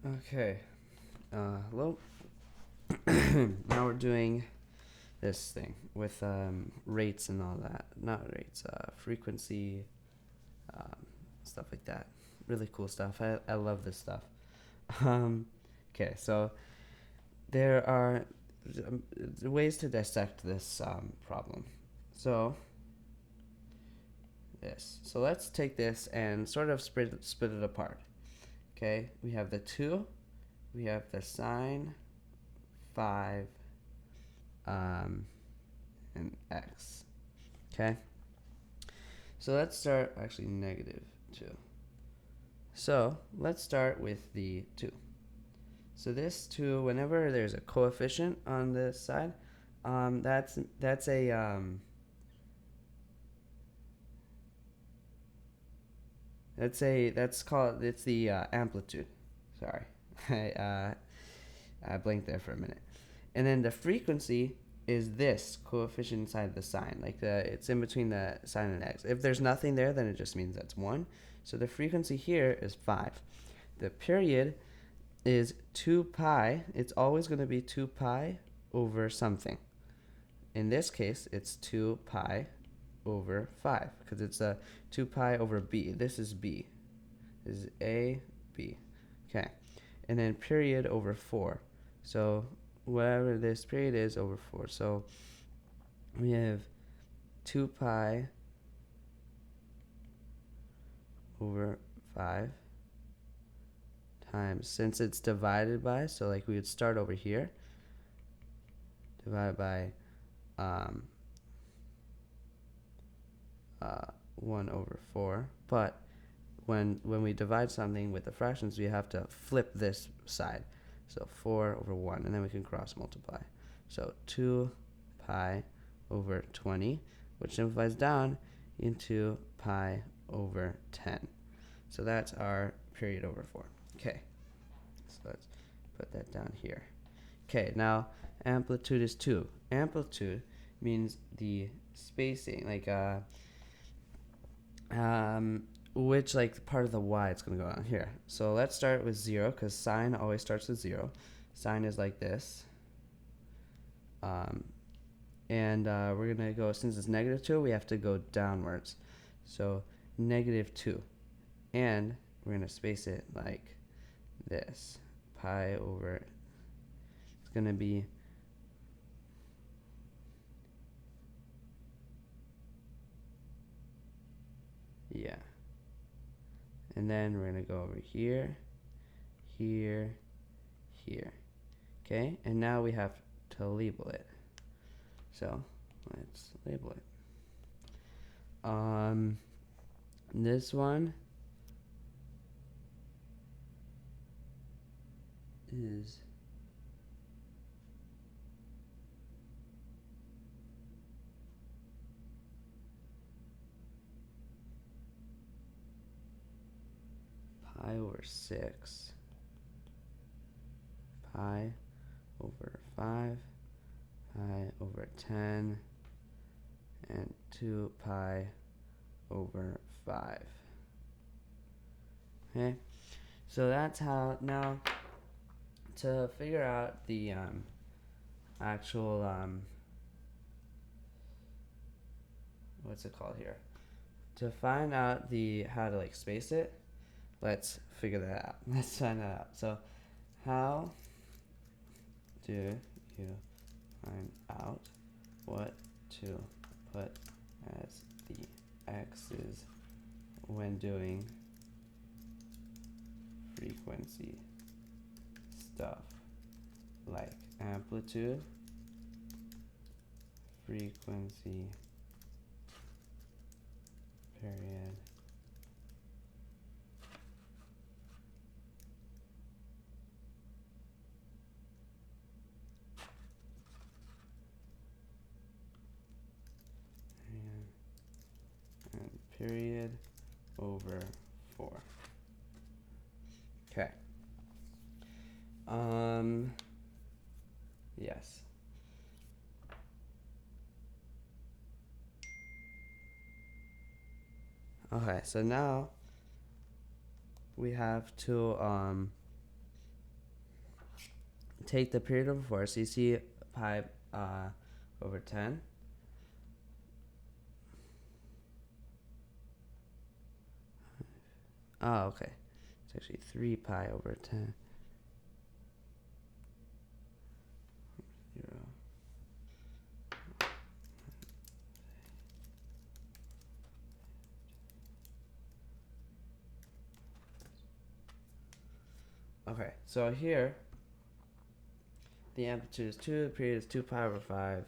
Okay. Hello. Now we're doing this thing with rates and all that. Not rates, frequency, um, stuff like that. Really cool stuff. I love this stuff. Um, okay, so there are ways to dissect this problem. So this. So let's take this and sort of split it apart. Okay, we have the 2, we have the sine 5, um, and x. Okay, so let's start actually negative 2. So let's start with the 2. So this 2, whenever there's a coefficient on this side, that's a that's called, it's the amplitude. Sorry, I blinked there for a minute. And then the frequency is this coefficient inside the sign, like it's in between the sign and x. If there's nothing there, then it just means that's 1. So the frequency here is 5. The period is 2 pi. It's always going to be 2 pi over something. In this case, it's 2 pi over 5 because it's a 2 pi over b. This is b. This is a, b. Okay. And then period over 4. So whatever this period is over 4. So we have 2 pi over 5 times, since it's divided by, so like we would start over here, divided by um, 1 over 4. But when we divide something with the fractions, we have to flip this side. So 4 over 1, and then we can cross multiply. So 2 pi over 20, which simplifies down into pi over 10. So that's our period over 4. Okay, so let's put that down here. Okay, now amplitude is 2. Amplitude means the spacing, like which like part of the y it's going to go on here. So let's start with 0 because sine always starts with 0. Sine is like this. And we're going to go, since it's negative 2, we have to go downwards. So negative 2. And we're going to space it like this. Pi over, it's going to be yeah. And then we're going to go over here, here, here. Okay, and now we have to label it. So let's label it. This one is pi over 6, pi over 5, pi over 10, and 2 pi over 5. Okay, so that's how, now to figure out the actual, what's it called here? To find out the how to like space it, let's figure that out. Let's find that out. So how do you find out what to put as the x's when doing frequency stuff like amplitude, frequency, period, and period over 4. Okay. Yes. Okay, so now we have to take the period over 4. So you see pi over 10. Oh, okay. It's actually 3 pi over 10. 0. Okay, so here the amplitude is 2, the period is 2 pi over 5,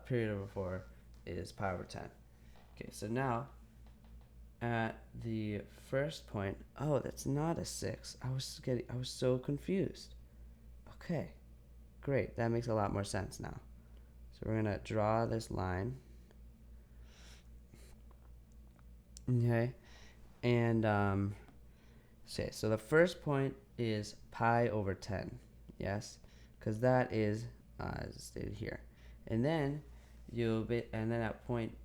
period over 4 is pi over 10. Okay, so now at the first point, oh, that's not a 6. I was so confused. Okay, great. That makes a lot more sense now. So we're gonna draw this line. Okay, and okay, so the first point is pi over 10. Yes, because that is stated here, and then and then at point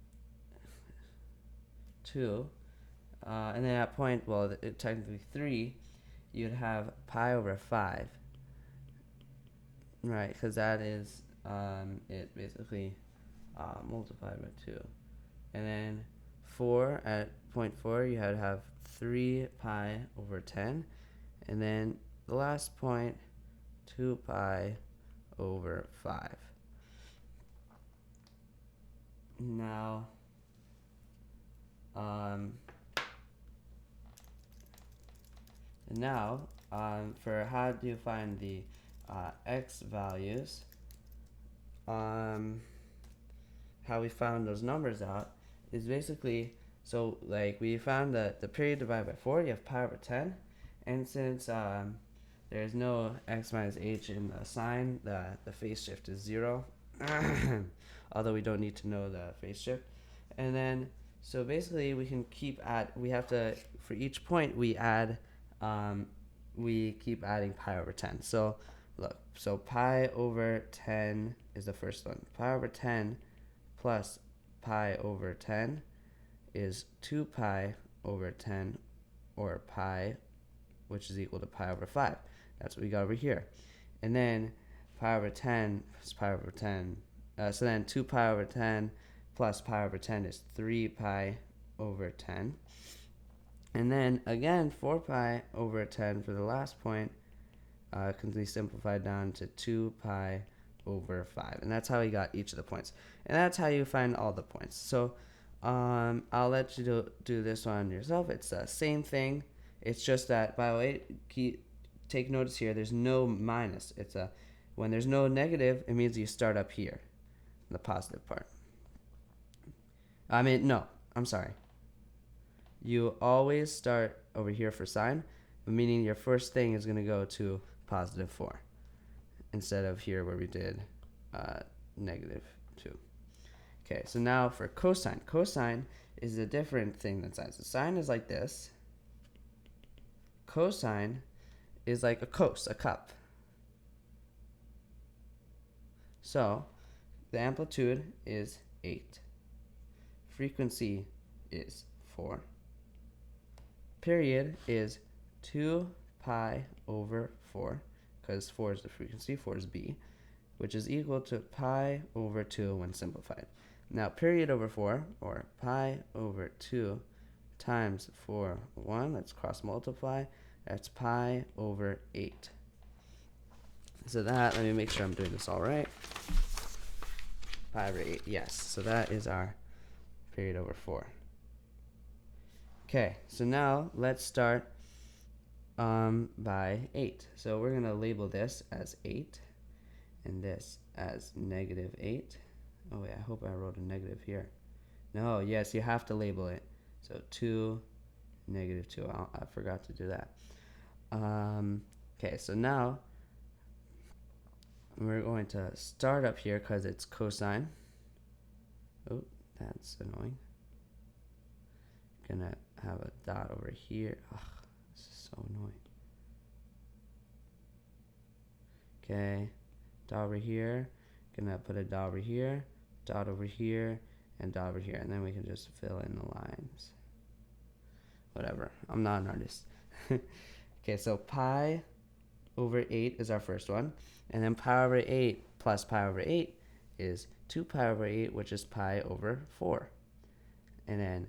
2, and then at point, well, technically 3, you'd have pi over 5, right? Because that is it basically multiplied by 2, and then 4 at point 4, you had to have 3 pi over 10, and then the last point, 2 pi over 5. Now, for how do you find the x values, how we found those numbers out is basically, so like we found that the period divided by 4, you have pi over 10, and since there's no x minus h in the sign, the phase shift is 0, although we don't need to know the phase shift. And then, so basically we can we have to, for each point we add, we keep adding pi over 10. So look, so pi over 10 is the first one. Pi over 10 plus pi over 10 is 2 pi over 10, or pi, which is equal to pi over 5. That's what we got over here. And then pi over 10 is pi over 10. So then 2 pi over 10 plus pi over 10 is 3 pi over 10. And then again, 4 pi over 10 for the last point can be simplified down to 2 pi over 5. And that's how we got each of the points. And that's how you find all the points. So I'll let you do this one yourself. It's the same thing. It's just that, by the way, take notice here, there's no minus. When there's no negative, it means you start up here, the positive part. No, I'm sorry. You always start over here for sign, meaning your first thing is going to go to positive 4 instead of here where we did negative 2. Okay, so now for cosine. Cosine is a different thing than sine. So sine is like this. Cosine is like a cup. So the amplitude is 8. Frequency is 4. Period is 2 pi over 4, because 4 is the frequency, 4 is b, which is equal to pi over 2 when simplified. Now, period over 4, or pi over 2 times 4, 1, let's cross multiply, that's pi over 8. So let me make sure I'm doing this all right. Pi over 8, yes. So that is our period over 4. Okay, so now let's start by 8. So we're going to label this as 8 and this as negative 8. Oh wait, I hope I wrote a negative here. No, yes, you have to label it. So 2, negative 2. I forgot to do that. Okay, so now we're going to start up here because it's cosine. Oh, that's annoying. Gonna have a dot over here. Ugh, this is so annoying. Okay, dot over here. Gonna put a dot over here, dot over here, and dot over here, and then we can just fill in the lines. Whatever. I'm not an artist. Okay, so pi over 8 is our first one. And then pi over 8 plus pi over 8 is 2 pi over 8, which is pi over 4. And then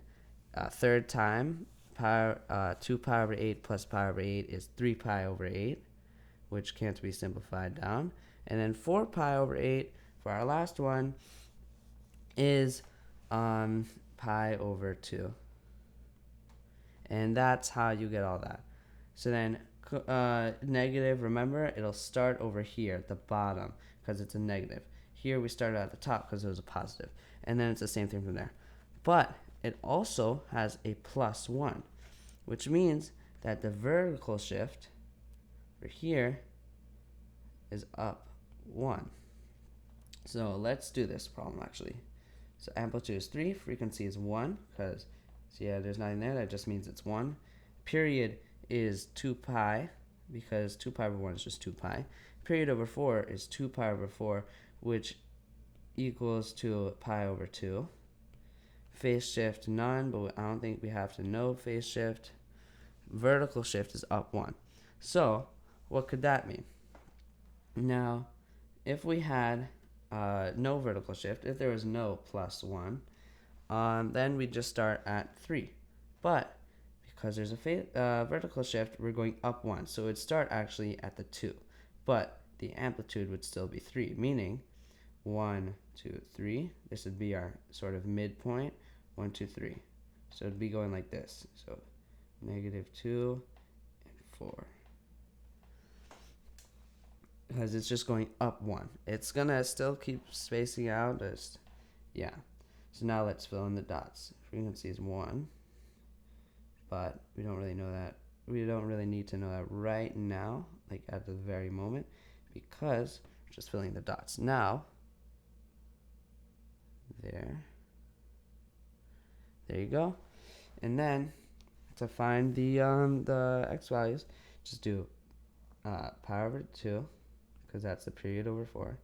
third time, 2 pi over 8 plus pi over 8 is 3 pi over 8, which can't be simplified down. And then 4 pi over 8 for our last one is pi over 2. And that's how you get all that. So then negative, remember, it'll start over here at the bottom because it's a negative. Here we started at the top because it was a positive. And then it's the same thing from there. But it also has a plus 1, which means that the vertical shift for here is up 1. So let's do this problem actually. So amplitude is 3, frequency is 1, because, so yeah, there's nothing there, that just means it's 1. Period is 2 pi, because 2 pi over 1 is just 2 pi. Period over 4 is 2 pi over 4, which equals to pi over 2. Phase shift, none, but I don't think we have to know phase shift. Vertical shift is up 1. So what could that mean? Now, if we had no vertical shift, if there was no plus 1, then we'd just start at 3. But because there's a vertical shift, we're going up 1. So it'd start actually at the 2. But the amplitude would still be 3, meaning 1, 2, 3. This would be our sort of midpoint. 1, 2, 3. So it'd be going like this. So negative 2 and 4. Because it's just going up 1. It's going to still keep spacing out. Yeah. So now let's fill in the dots. Frequency is 1. But we don't really know that. We don't really need to know that right now, like at the very moment, because we're just filling the dots. Now, there you go. And then to find the x values, just do pi over 2, because that's the period over 4.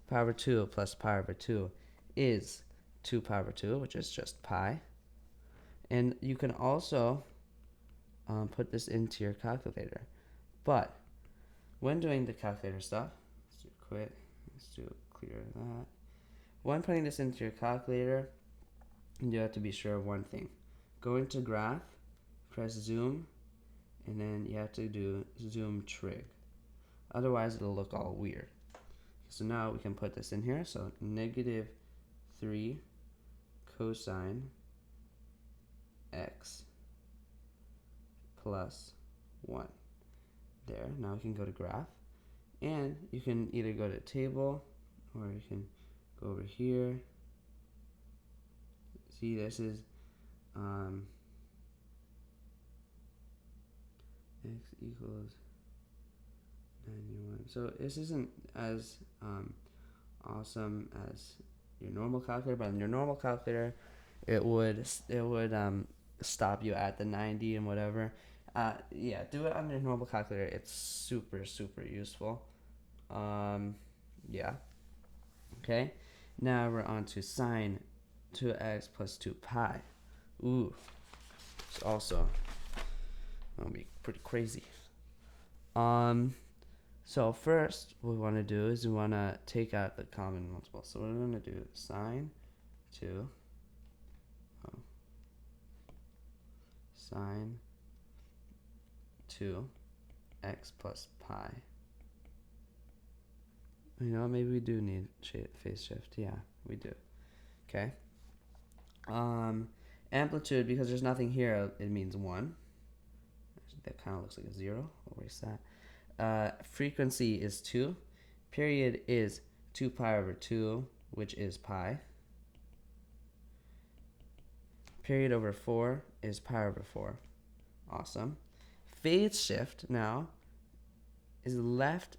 Pi over 2 plus pi over 2 is 2 pi over 2, which is just pi. And you can also put this into your calculator. But when doing the calculator stuff, let's do quit. Let's do clear that. When putting this into your calculator, you have to be sure of one thing. Go into graph, press zoom, and then you have to do zoom trig. Otherwise, it'll look all weird. So now we can put this in here. So negative 3 cosine x plus 1. There. Now we can go to graph. And you can either go to table, or you can go over here. See, this is x equals 91. So this isn't as awesome as your normal calculator, but on your normal calculator, it would stop you at the 90 and whatever. Yeah, do it on your normal calculator. It's super useful. Yeah. Okay. Now we're on to sine 2x plus 2 pi. Ooh. It's also gonna be pretty crazy. So first, what we want to do is we want to take out the common multiple. So we're going to do sine 2 sine 2 x plus pi. You know, maybe we do need phase shift. Yeah, we do. Okay. Amplitude, because there's nothing here, it means 1. That kind of looks like a 0. I'll erase that. Frequency is 2. Period is 2 pi over 2, which is pi. Period over 4 is pi over 4. Awesome. Phase shift now is left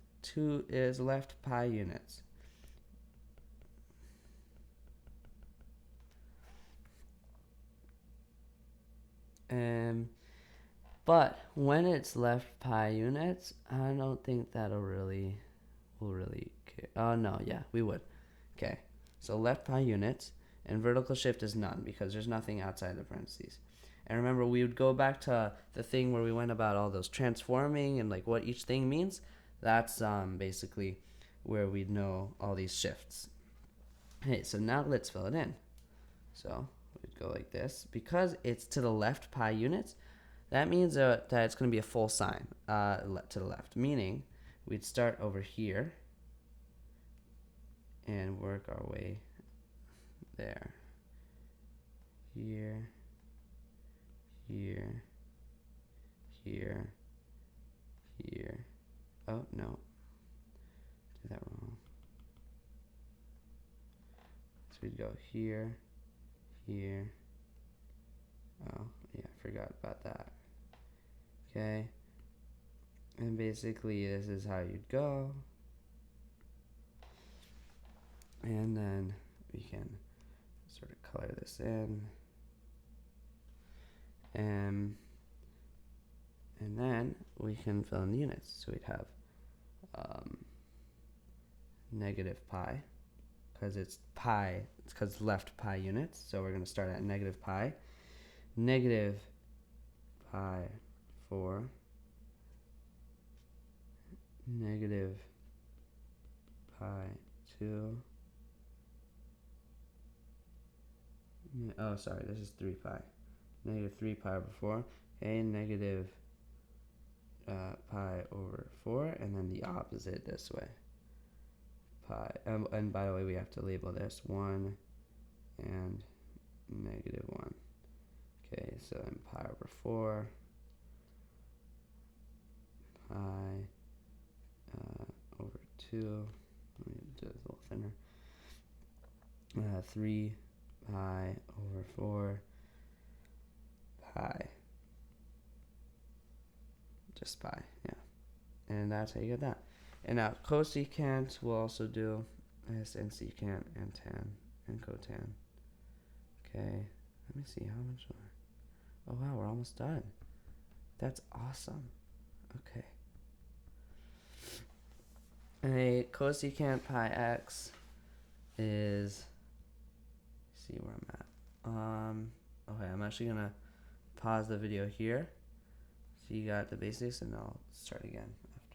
pi units. But when it's left pi units, I don't think we'll really care. Oh no, yeah, we would. Okay, so left pi units, and vertical shift is none because there's nothing outside the parentheses. And remember, we would go back to the thing where we went about all those transforming and like what each thing means. That's basically where we'd know all these shifts. Okay, so now let's fill it in. So we'd go like this. Because it's to the left pi units, that means that it's going to be a full sine to the left, meaning we'd start over here and work our way there. Here, here, here, here. Oh, no. Did that wrong. So we'd go here, here. Oh, yeah, I forgot about that. Okay. And basically, this is how you'd go. And then we can sort of color this in. And then we can fill in the units. So we'd have negative pi, because it's pi, it's because left pi units. So we're going to start at negative pi. Negative pi 4. Negative pi 2. Oh, sorry, this is 3 pi. Negative 3 pi over 4. Okay, negative pi over 4, and then the opposite this way. Pi, and by the way, we have to label this 1 and negative 1. Okay, so then pi over 4, pi over 2, let me do this a little thinner, 3 pi over 4, pi, just pi, yeah. And that's how you get that. And now cosecant will also do this, and secant, and tan, and cotan. Okay, let me see how much more. Oh wow, we're almost done. That's awesome. Okay. And a cosecant pi x is, see where I'm at. Okay, I'm actually gonna pause the video here. So you got the basics, and I'll start again.